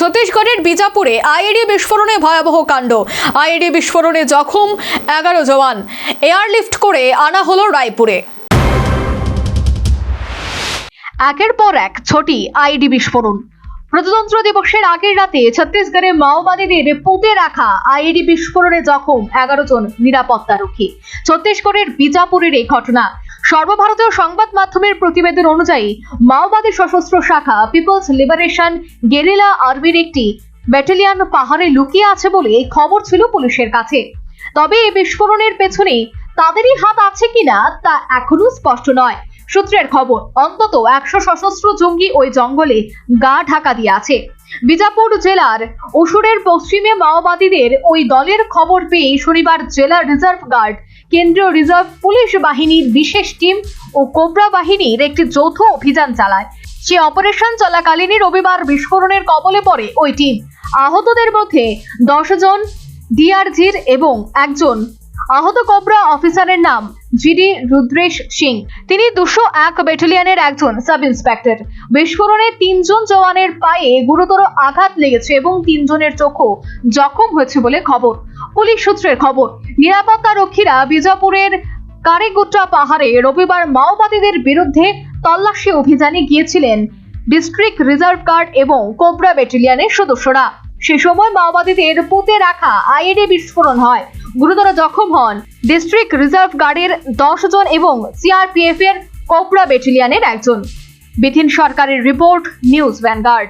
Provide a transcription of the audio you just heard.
ছত্তিশগড়ের বিজাপুরে আইইডি বিস্ফোরণে ভয়াবহ কাণ্ড। আইইডি বিস্ফোরণে জখম 11 জওয়ান। এয়ারলিফট করে আনা হলো রায়পুরে। একের পর এক ছটি আইইডি বিস্ফোরণ। প্রজাতন্ত্র দিবসের আগের রাতে ছত্তিশগড়ে মাওবাদীদের পুঁতে রাখা আইইডি বিস্ফোরণে জখম 11 জন নিরাপত্তারক্ষী। ছত্তিশগড়ের বিজাপুরের এই ঘটনা। সর্বভারতীয় সংবাদ মাধ্যমের প্রতিবেদন অনুযায়ী মাওবাদী সশস্ত্র শাখা পিপলস লিবারেশন গেরিলা আর্মির একটি ব্যাটালিয়ন পাহাড়ে লুকিয়ে আছে বলে খবর ছিল পুলিশের কাছে। তবে এই বিস্ফোরণের পেছনে তাদেরই হাত আছে কিনা তা এখনো স্পষ্ট নয়। সূত্রের খবর, অন্তত 100 সশস্ত্র জঙ্গি ওই জঙ্গলে গা ঢাকা দিয়ে আছে। বিজাপুর জেলার অসুরের পশ্চিমে মাওবাদীদের ওই দলের খবর পেয়ে শনিবার জেলা রিজার্ভ গার্ড, কেন্দ্রীয় রিজার্ভ পুলিশ বাহিনীর বিশেষ টিম ও কোবরা বাহিনীর একটি যৌথ অভিযান চালায়। সে অপারেশন চলাকালীনই রবিবার বিস্ফোরণের কবলে পড়ে ওই টিম। আহতদের মধ্যে 10 জন ডিআরজির এবং একজন আহত কোবরা অফিসারের নাম জিডি রুদ্রেশ সিং। তিনি 201 ব্যাটালিয়নের একজন সাব ইন্সপেক্টর। বিস্ফোরণে 3 জন জওয়ানের পায়ে গুরুতর আঘাত লেগেছে এবং 3 জনের চোখও জখম হয়েছে বলে খবর। পুলিশ সূত্রের খবর, নিরাপত্তা রক্ষীরা বিজাপুরের কারেগুট্টা পাহাড়ে রবিবার মাওবাদীদের বিরুদ্ধে তল্লাশি অভিযানে গিয়েছিলেন ডিস্ট্রিক্ট রিজার্ভ গার্ড এবং কোবরা ব্যাটালিয়নের সদস্যরা। সে সময় মাওবাদীদের পুঁতে রাখা আইইডি বিস্ফোরণ হয়। গুরুতর জখম হন ডিস্ট্রিক্ট রিজার্ভ গার্ডের 10 জন এবং সিআরপিএফ এর কোবরা ব্যাটালিয়নের একজন। বিথিন সরকারের রিপোর্ট, নিউজ ভ্যানগার্ড।